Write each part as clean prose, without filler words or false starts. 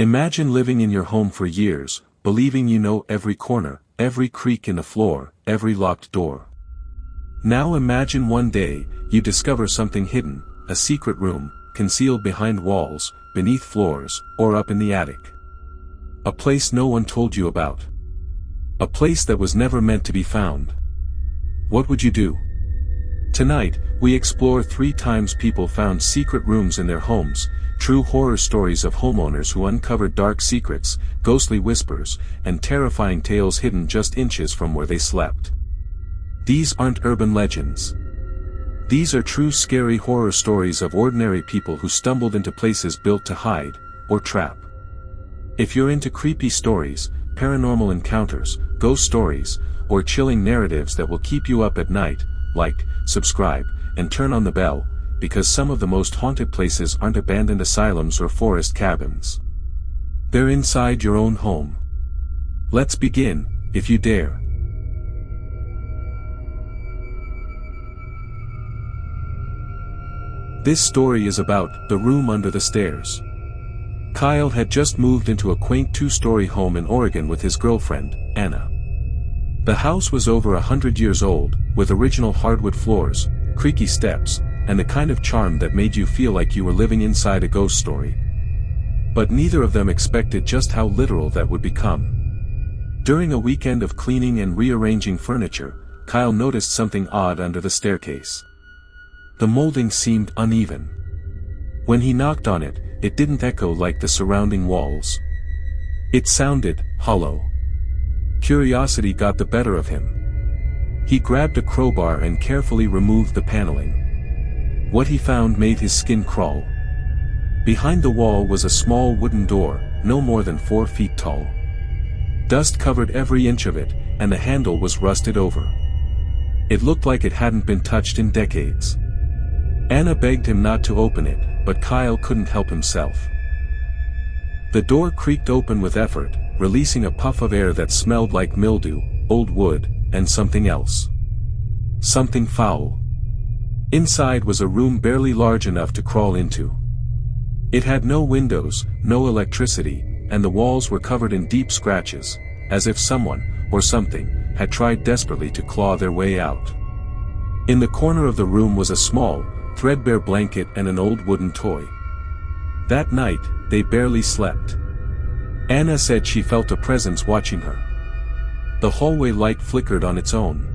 Imagine living in your home for years, believing you know every corner, every creak in the floor, every locked door. Now imagine one day, you discover something hidden, a secret room, concealed behind walls, beneath floors, or up in the attic. A place no one told you about. A place that was never meant to be found. What would you do? Tonight, we explore 3 times people found secret rooms in their homes, true horror stories of homeowners who uncovered dark secrets, ghostly whispers, and terrifying tales hidden just inches from where they slept. These aren't urban legends. These are true scary horror stories of ordinary people who stumbled into places built to hide, or trap. If you're into creepy stories, paranormal encounters, ghost stories, or chilling narratives that will keep you up at night, like, subscribe, and turn on the bell, because some of the most haunted places aren't abandoned asylums or forest cabins. They're inside your own home. Let's begin, if you dare. This story is about the room under the stairs. Kyle had just moved into a quaint 2-story home in Oregon with his girlfriend, Anna. The house was over 100 years old, with original hardwood floors, creaky steps, and the kind of charm that made you feel like you were living inside a ghost story. But neither of them expected just how literal that would become. During a weekend of cleaning and rearranging furniture, Kyle noticed something odd under the staircase. The molding seemed uneven. When he knocked on it, it didn't echo like the surrounding walls. It sounded hollow. Curiosity got the better of him. He grabbed a crowbar and carefully removed the paneling. What he found made his skin crawl. Behind the wall was a small wooden door, no more than 4 feet tall. Dust covered every inch of it, and the handle was rusted over. It looked like it hadn't been touched in decades. Anna begged him not to open it, but Kyle couldn't help himself. The door creaked open with effort, releasing a puff of air that smelled like mildew, old wood, and something else. Something foul. Inside was a room barely large enough to crawl into. It had no windows, no electricity, and the walls were covered in deep scratches, as if someone, or something, had tried desperately to claw their way out. In the corner of the room was a small, threadbare blanket and an old wooden toy. That night, they barely slept. Anna said she felt a presence watching her. The hallway light flickered on its own.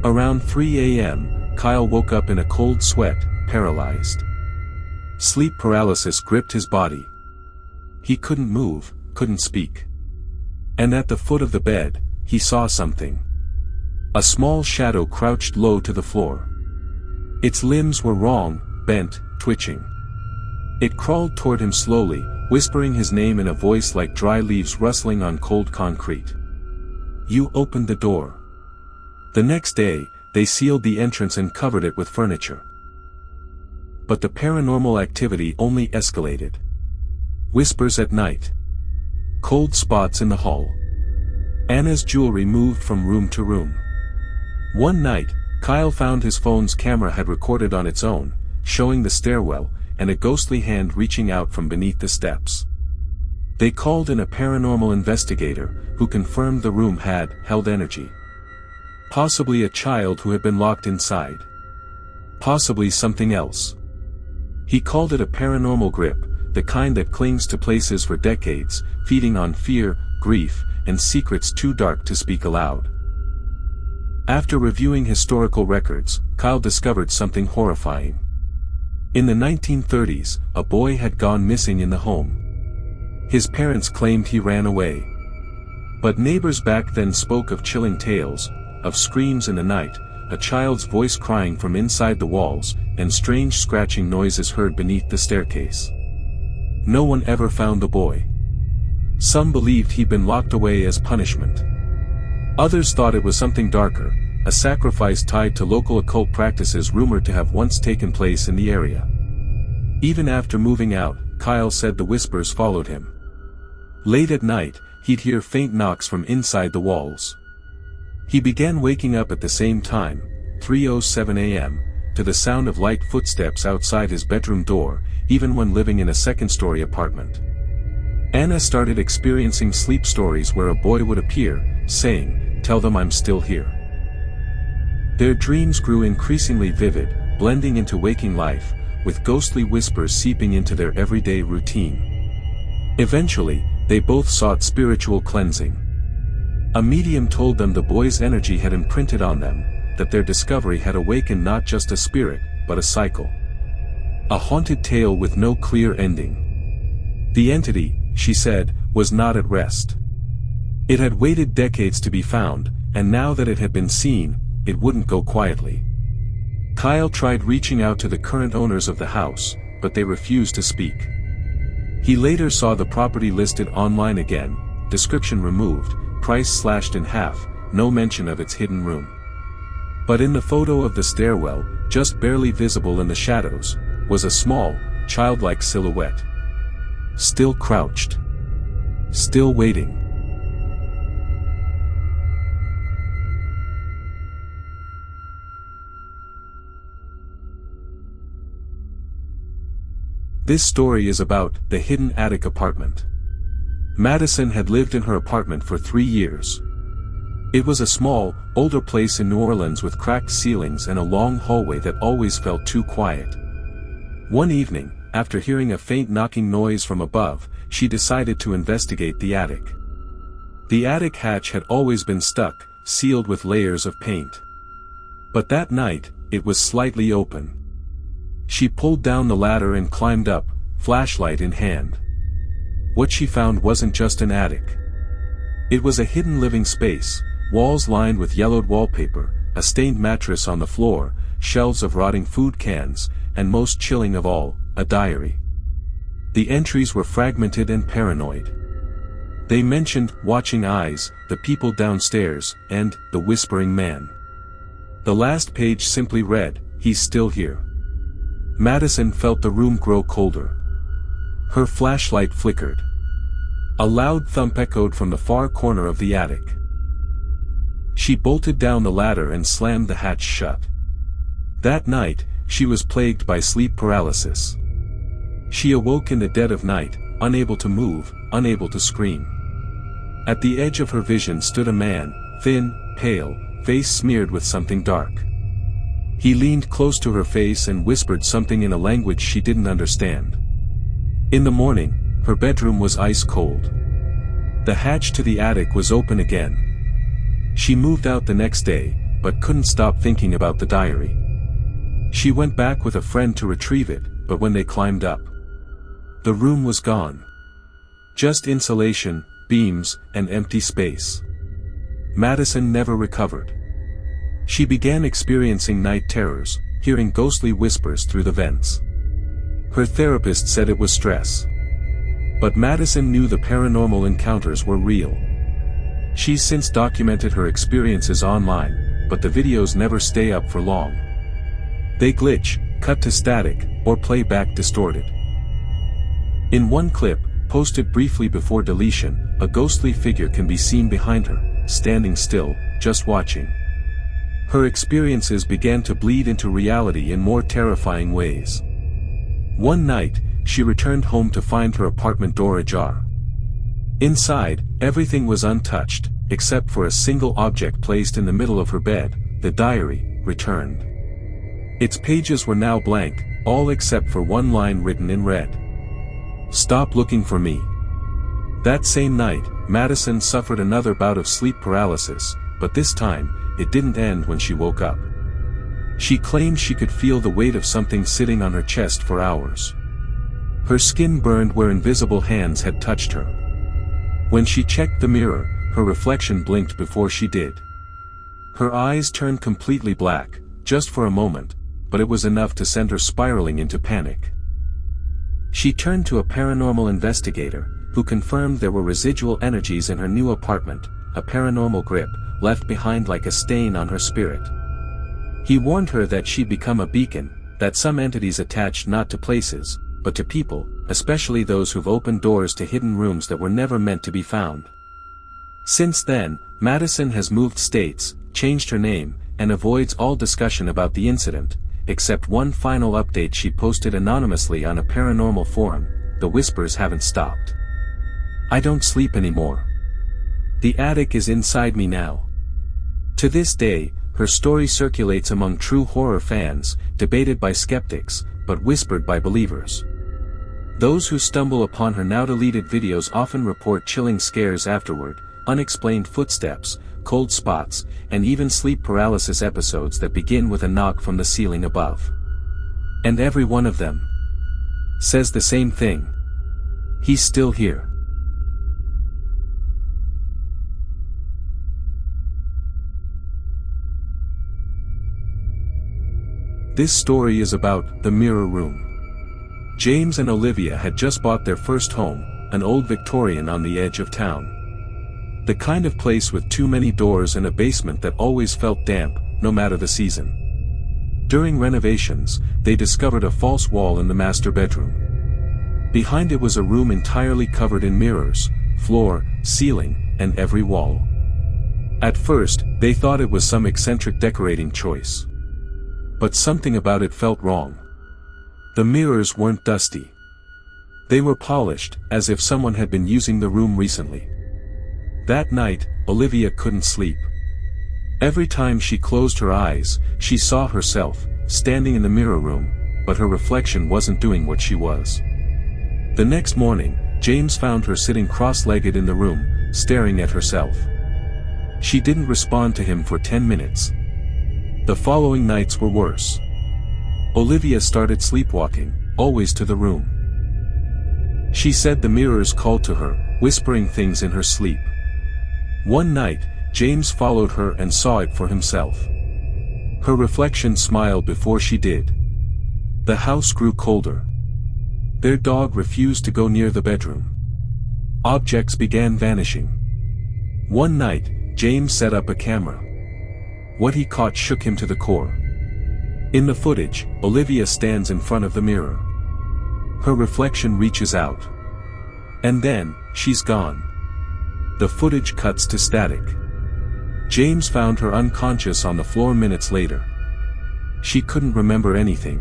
Around 3 a.m., Kyle woke up in a cold sweat, paralyzed. Sleep paralysis gripped his body. He couldn't move, couldn't speak. And at the foot of the bed, he saw something. A small shadow crouched low to the floor. Its limbs were wrong, bent, twitching. It crawled toward him slowly, whispering his name in a voice like dry leaves rustling on cold concrete. You opened the door. The next day, they sealed the entrance and covered it with furniture. But the paranormal activity only escalated. Whispers at night. Cold spots in the hall. Anna's jewelry moved from room to room. One night, Kyle found his phone's camera had recorded on its own, showing the stairwell, and a ghostly hand reaching out from beneath the steps. They called in a paranormal investigator, who confirmed the room had held energy. Possibly a child who had been locked inside. Possibly something else. He called it a paranormal grip, the kind that clings to places for decades, feeding on fear, grief, and secrets too dark to speak aloud. After reviewing historical records, Kyle discovered something horrifying. In the 1930s, a boy had gone missing in the home. His parents claimed he ran away. But neighbors back then spoke of chilling tales, of screams in the night, a child's voice crying from inside the walls, and strange scratching noises heard beneath the staircase. No one ever found the boy. Some believed he'd been locked away as punishment. Others thought it was something darker, a sacrifice tied to local occult practices rumored to have once taken place in the area. Even after moving out, Kyle said the whispers followed him. Late at night, he'd hear faint knocks from inside the walls. He began waking up at the same time, 3:07 a.m., to the sound of light footsteps outside his bedroom door, even when living in a second-story apartment. Anna started experiencing sleep stories where a boy would appear, saying, "Tell them I'm still here." Their dreams grew increasingly vivid, blending into waking life, with ghostly whispers seeping into their everyday routine. Eventually, they both sought spiritual cleansing. A medium told them the boy's energy had imprinted on them, that their discovery had awakened not just a spirit, but a cycle. A haunted tale with no clear ending. The entity, she said, was not at rest. It had waited decades to be found, and now that it had been seen, it wouldn't go quietly. Kyle tried reaching out to the current owners of the house, but they refused to speak. He later saw the property listed online again, description removed, price slashed in half, no mention of its hidden room. But in the photo of the stairwell, just barely visible in the shadows, was a small, childlike silhouette. Still crouched. Still waiting. This story is about the hidden attic apartment. Madison had lived in her apartment for 3 years. It was a small, older place in New Orleans with cracked ceilings and a long hallway that always felt too quiet. One evening, after hearing a faint knocking noise from above, she decided to investigate the attic. The attic hatch had always been stuck, sealed with layers of paint. But that night, it was slightly open. She pulled down the ladder and climbed up, flashlight in hand. What she found wasn't just an attic. It was a hidden living space, walls lined with yellowed wallpaper, a stained mattress on the floor, shelves of rotting food cans, and most chilling of all, a diary. The entries were fragmented and paranoid. They mentioned watching eyes, the people downstairs, and the whispering man. The last page simply read, "He's still here." Madison felt the room grow colder. Her flashlight flickered. A loud thump echoed from the far corner of the attic. She bolted down the ladder and slammed the hatch shut. That night, she was plagued by sleep paralysis. She awoke in the dead of night, unable to move, unable to scream. At the edge of her vision stood a man, thin, pale, face smeared with something dark. He leaned close to her face and whispered something in a language she didn't understand. In the morning, her bedroom was ice cold. The hatch to the attic was open again. She moved out the next day, but couldn't stop thinking about the diary. She went back with a friend to retrieve it, but when they climbed up, the room was gone. Just insulation, beams, and empty space. Madison never recovered. She began experiencing night terrors, hearing ghostly whispers through the vents. Her therapist said it was stress. But Madison knew the paranormal encounters were real. She's since documented her experiences online, but the videos never stay up for long. They glitch, cut to static, or play back distorted. In one clip, posted briefly before deletion, a ghostly figure can be seen behind her, standing still, just watching. Her experiences began to bleed into reality in more terrifying ways. One night, she returned home to find her apartment door ajar. Inside, everything was untouched, except for a single object placed in the middle of her bed, the diary, returned. Its pages were now blank, all except for one line written in red. "Stop looking for me." That same night, Madison suffered another bout of sleep paralysis, but this time, it didn't end when she woke up. She claimed she could feel the weight of something sitting on her chest for hours. Her skin burned where invisible hands had touched her. When she checked the mirror, her reflection blinked before she did. Her eyes turned completely black, just for a moment, but it was enough to send her spiraling into panic. She turned to a paranormal investigator, who confirmed there were residual energies in her new apartment, a paranormal grip, left behind like a stain on her spirit. He warned her that she'd become a beacon, that some entities attached not to places, but to people, especially those who've opened doors to hidden rooms that were never meant to be found. Since then, Madison has moved states, changed her name, and avoids all discussion about the incident, except one final update she posted anonymously on a paranormal forum: "The whispers haven't stopped." I don't sleep anymore. The attic is inside me now." To this day, her story circulates among true horror fans, debated by skeptics, but whispered by believers. Those who stumble upon her now-deleted videos often report chilling scares afterward, unexplained footsteps, cold spots, and even sleep paralysis episodes that begin with a knock from the ceiling above. And every one of them says the same thing: he's still here. This story is about the mirror room. James and Olivia had just bought their first home, an old Victorian on the edge of town. The kind of place with too many doors and a basement that always felt damp, no matter the season. During renovations, they discovered a false wall in the master bedroom. Behind it was a room entirely covered in mirrors, floor, ceiling, and every wall. At first, they thought it was some eccentric decorating choice. But something about it felt wrong. The mirrors weren't dusty. They were polished, as if someone had been using the room recently. That night, Olivia couldn't sleep. Every time she closed her eyes, she saw herself, standing in the mirror room, but her reflection wasn't doing what she was. The next morning, James found her sitting cross-legged in the room, staring at herself. She didn't respond to him for 10 minutes. The following nights were worse. Olivia started sleepwalking, always to the room. She said the mirrors called to her, whispering things in her sleep. One night, James followed her and saw it for himself. Her reflection smiled before she did. The house grew colder. Their dog refused to go near the bedroom. Objects began vanishing. One night, James set up a camera. What he caught shook him to the core. In the footage, Olivia stands in front of the mirror. Her reflection reaches out. And then, she's gone. The footage cuts to static. James found her unconscious on the floor minutes later. She couldn't remember anything.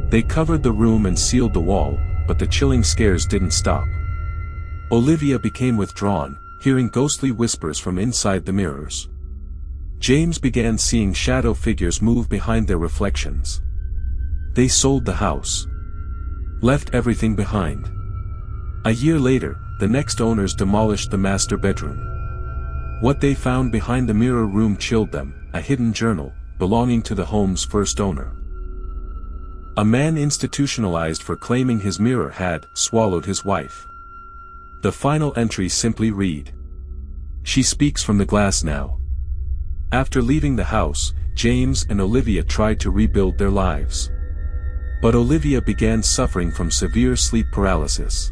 They covered the room and sealed the wall, but the chilling scares didn't stop. Olivia became withdrawn, hearing ghostly whispers from inside the mirrors. James began seeing shadow figures move behind their reflections. They sold the house. Left everything behind. A year later, the next owners demolished the master bedroom. What they found behind the mirror room chilled them, a hidden journal, belonging to the home's first owner. A man institutionalized for claiming his mirror had swallowed his wife. The final entry simply read: "She speaks from the glass now." After leaving the house, James and Olivia tried to rebuild their lives. But Olivia began suffering from severe sleep paralysis.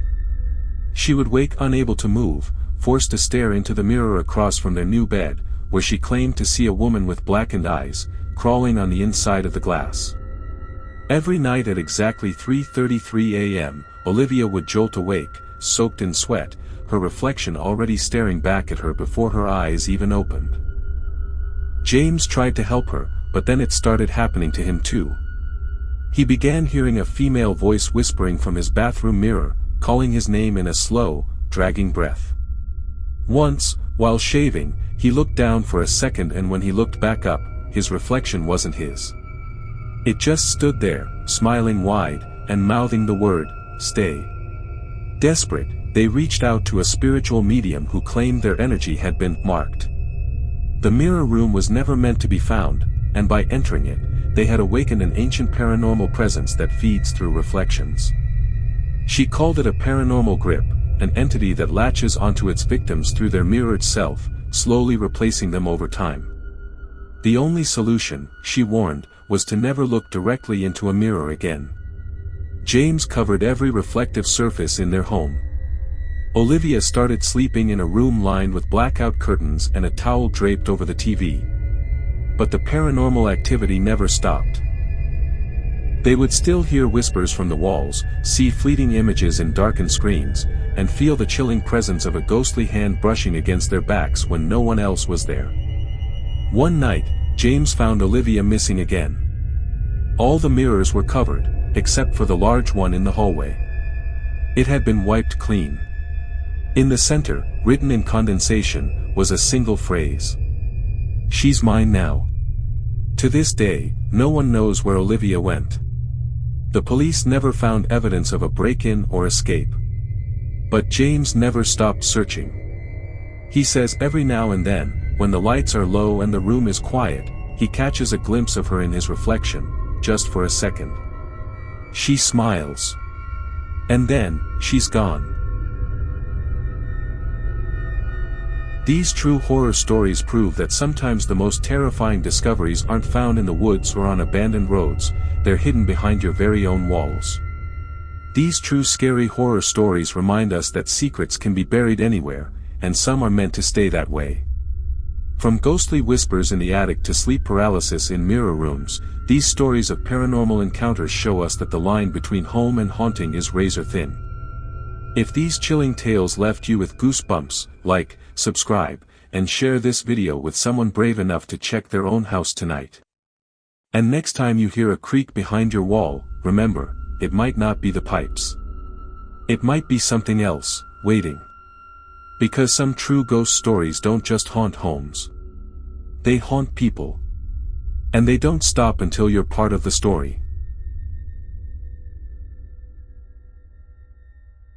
She would wake unable to move, forced to stare into the mirror across from their new bed, where she claimed to see a woman with blackened eyes, crawling on the inside of the glass. Every night at exactly 3:33 a.m., Olivia would jolt awake, soaked in sweat, her reflection already staring back at her before her eyes even opened. James tried to help her, but then it started happening to him too. He began hearing a female voice whispering from his bathroom mirror, calling his name in a slow, dragging breath. Once, while shaving, he looked down for a second, and when he looked back up, his reflection wasn't his. It just stood there, smiling wide, and mouthing the word, "Stay." Desperate, they reached out to a spiritual medium who claimed their energy had been marked. The mirror room was never meant to be found, and by entering it, they had awakened an ancient paranormal presence that feeds through reflections. She called it a paranormal grip, an entity that latches onto its victims through their mirrored self, slowly replacing them over time. The only solution, she warned, was to never look directly into a mirror again. James covered every reflective surface in their home. Olivia started sleeping in a room lined with blackout curtains and a towel draped over the TV. But the paranormal activity never stopped. They would still hear whispers from the walls, see fleeting images in darkened screens, and feel the chilling presence of a ghostly hand brushing against their backs when no one else was there. One night, James found Olivia missing again. All the mirrors were covered, except for the large one in the hallway. It had been wiped clean. In the center, written in condensation, was a single phrase. "She's mine now." To this day, no one knows where Olivia went. The police never found evidence of a break-in or escape. But James never stopped searching. He says every now and then, when the lights are low and the room is quiet, he catches a glimpse of her in his reflection, just for a second. She smiles. And then, she's gone. These true horror stories prove that sometimes the most terrifying discoveries aren't found in the woods or on abandoned roads, they're hidden behind your very own walls. These true scary horror stories remind us that secrets can be buried anywhere, and some are meant to stay that way. From ghostly whispers in the attic to sleep paralysis in mirror rooms, these stories of paranormal encounters show us that the line between home and haunting is razor thin. If these chilling tales left you with goosebumps, like, subscribe, and share this video with someone brave enough to check their own house tonight. And next time you hear a creak behind your wall, remember, it might not be the pipes. It might be something else, waiting. Because some true ghost stories don't just haunt homes. They haunt people. And they don't stop until you're part of the story.